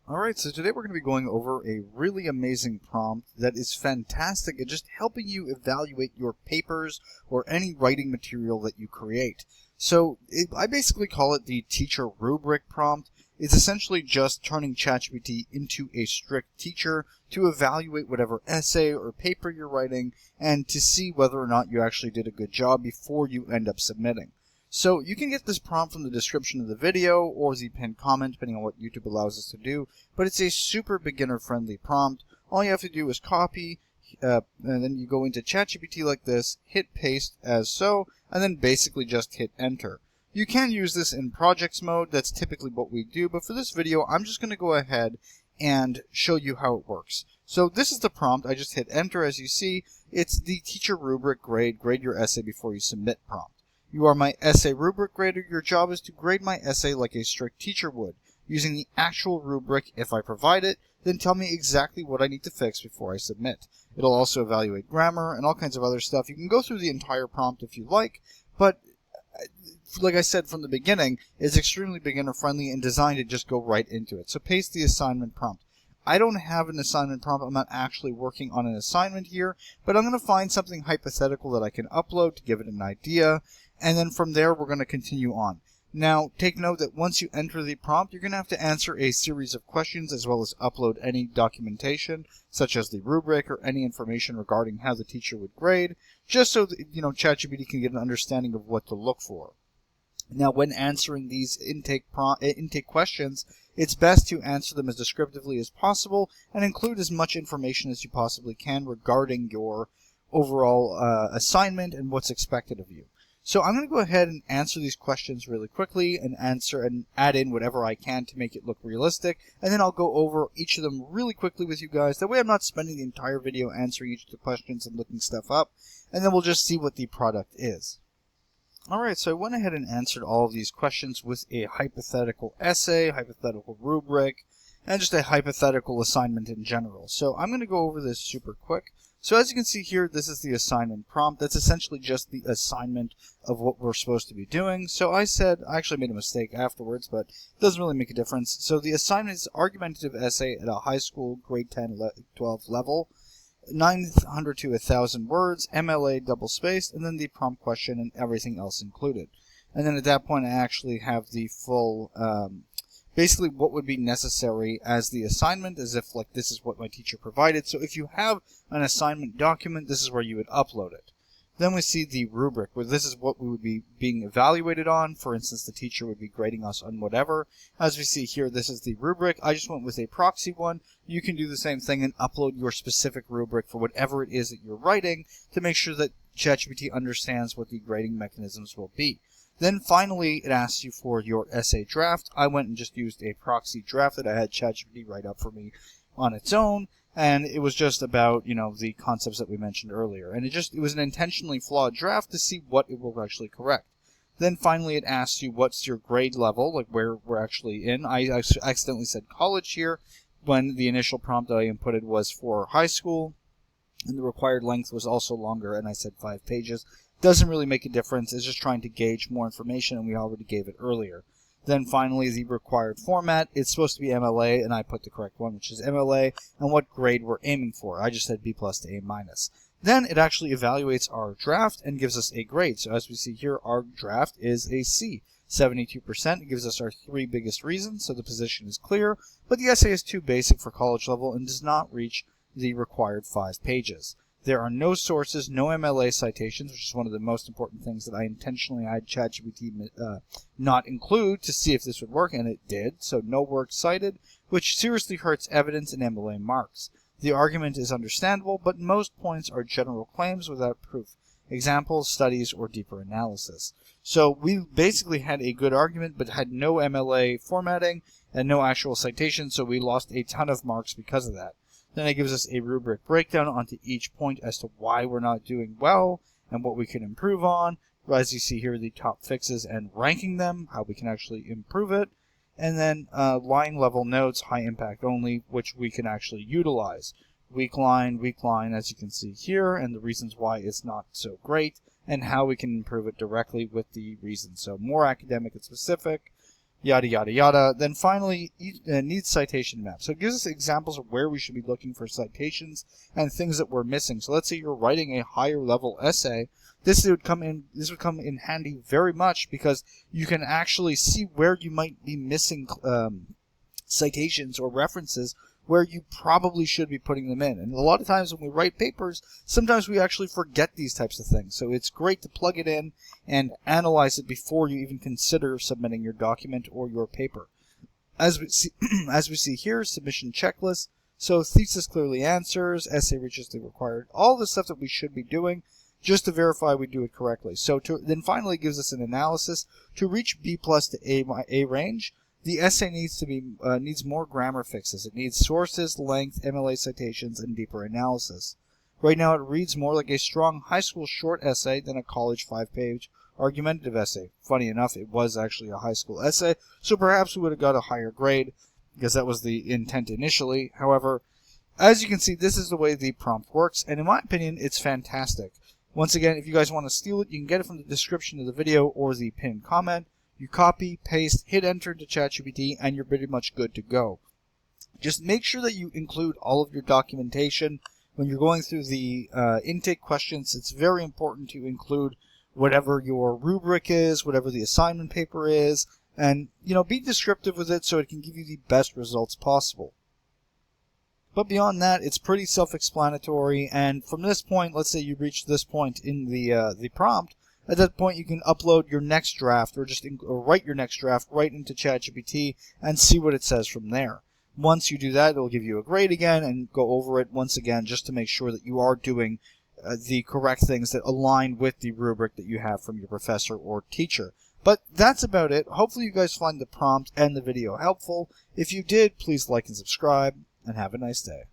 Alright, so today we're going to be going over a really amazing prompt that is fantastic at just helping you evaluate your papers or any writing material that you create. So I basically call it the teacher rubric prompt. It's essentially just turning ChatGPT into a strict teacher to evaluate whatever essay or paper you're writing and to see whether or not you actually did a good job before you end up submitting. So you can get this prompt from the description of the video or the pinned comment, depending on what YouTube allows us to do, but it's a super beginner-friendly prompt. All you have to do is copy, and then you go into ChatGPT like this, hit paste as so, and then basically just hit enter. You can use this in projects mode, that's typically what we do, but for this video, I'm just going to go ahead and show you how it works. So this is the prompt. I just hit enter. As you see, it's the teacher rubric grade your essay before you submit prompt. You are my essay rubric grader. Your job is to grade my essay like a strict teacher would, using the actual rubric if I provide it, then tell me exactly what I need to fix before I submit. It'll also evaluate grammar and all kinds of other stuff. You can go through the entire prompt if you like, but like I said from the beginning, it's extremely beginner friendly and designed to just go right into it. So paste the assignment prompt. I don't have an assignment prompt. I'm not actually working on an assignment here, but I'm going to find something hypothetical that I can upload to give it an idea. And then from there, we're going to continue on. Now, take note that once you enter the prompt, you're going to have to answer a series of questions as well as upload any documentation, such as the rubric or any information regarding how the teacher would grade, just so that, ChatGPT can get an understanding of what to look for. Now, when answering these intake questions, it's best to answer them as descriptively as possible and include as much information as you possibly can regarding your overall assignment and what's expected of you. So I'm going to go ahead and answer these questions really quickly and add in whatever I can to make it look realistic. And then I'll go over each of them really quickly with you guys. That way I'm not spending the entire video answering each of the questions and looking stuff up. And then we'll just see what the product is. Alright, so I went ahead and answered all of these questions with a hypothetical essay, hypothetical rubric, and just a hypothetical assignment in general. So I'm going to go over this super quick. So as you can see here, this is the assignment prompt. That's essentially just the assignment of what we're supposed to be doing. So I actually made a mistake afterwards, but it doesn't really make a difference. So the assignment is argumentative essay at a high school grade 10, 12 level, 900 to 1,000 words, MLA double spaced, and then the prompt question and everything else included. And then at that point, I actually have the full basically what would be necessary as the assignment, as if like this is what my teacher provided. So if you have an assignment document, this is where you would upload it. Then we see the rubric, where this is what we would be being evaluated on. For instance, the teacher would be grading us on whatever. As we see here, this is the rubric. I just went with a proxy one. You can do the same thing and upload your specific rubric for whatever it is that you're writing to make sure that ChatGPT understands what the grading mechanisms will be. Then finally, it asks you for your essay draft. I went and just used a proxy draft that I had ChatGPT write up for me on its own, and it was just about, the concepts that we mentioned earlier. And it was an intentionally flawed draft to see what it will actually correct. Then finally, it asks you what's your grade level, like where we're actually in. I accidentally said college here when the initial prompt that I inputted was for high school, and the required length was also longer, and I said 5 pages. Doesn't really make a difference. It's just trying to gauge more information, and we already gave it earlier. Then finally, the required format. It's supposed to be MLA, and I put the correct one, which is MLA, and what grade we're aiming for. I just said B+ to A-. Then it actually evaluates our draft and gives us a grade. So as we see here, our draft is a C, 72%. It gives us our 3 biggest reasons, so the position is clear, but the essay is too basic for college level and does not reach the required 5 pages. There are no sources, no MLA citations, which is one of the most important things that I intentionally had ChatGPT not include to see if this would work, and it did. So no work cited, which seriously hurts evidence and MLA marks. The argument is understandable, but most points are general claims without proof, examples, studies, or deeper analysis. So we basically had a good argument, but had no MLA formatting and no actual citation, so we lost a ton of marks because of that. Then it gives us a rubric breakdown onto each point as to why we're not doing well and what we can improve on. As you see here, the top fixes and ranking them, how we can actually improve it. And then line level notes, high impact only, which we can actually utilize. Weak line, as you can see here, and the reasons why it's not so great, and how we can improve it directly with the reasons. So more academic and specific, yada, yada, yada. Then finally, needs citation maps. So it gives us examples of where we should be looking for citations and things that we're missing. So let's say you're writing a higher level essay. This would come in handy very much because you can actually see where you might be missing citations or references where you probably should be putting them in. And a lot of times when we write papers, sometimes we actually forget these types of things. So it's great to plug it in and analyze it before you even consider submitting your document or your paper. As we see here, submission checklist. So thesis clearly answers, essay reaches the required, all the stuff that we should be doing just to verify we do it correctly. So then finally it gives us an analysis. To reach B+ to A range, the essay needs more grammar fixes. It needs sources, length, MLA citations, and deeper analysis. Right now it reads more like a strong high school short essay than a college 5-page argumentative essay. Funny enough, it was actually a high school essay, so perhaps we would have got a higher grade because that was the intent initially. However, as you can see, this is the way the prompt works, and in my opinion, it's fantastic. Once again, if you guys want to steal it, you can get it from the description of the video or the pinned comment. You copy, paste, hit enter into ChatGPT, and you're pretty much good to go. Just make sure that you include all of your documentation. When you're going through the intake questions, it's very important to include whatever your rubric is, whatever the assignment paper is, and be descriptive with it so it can give you the best results possible. But beyond that, it's pretty self-explanatory, and from this point, let's say you reach this point in the prompt, at that point you can upload your next draft or write your next draft right into ChatGPT and see what it says from there. Once you do that, it'll give you a grade again and go over it once again just to make sure that you are doing the correct things that align with the rubric that you have from your professor or teacher. But that's about it. Hopefully you guys find the prompt and the video helpful. If you did, please like and subscribe, and have a nice day.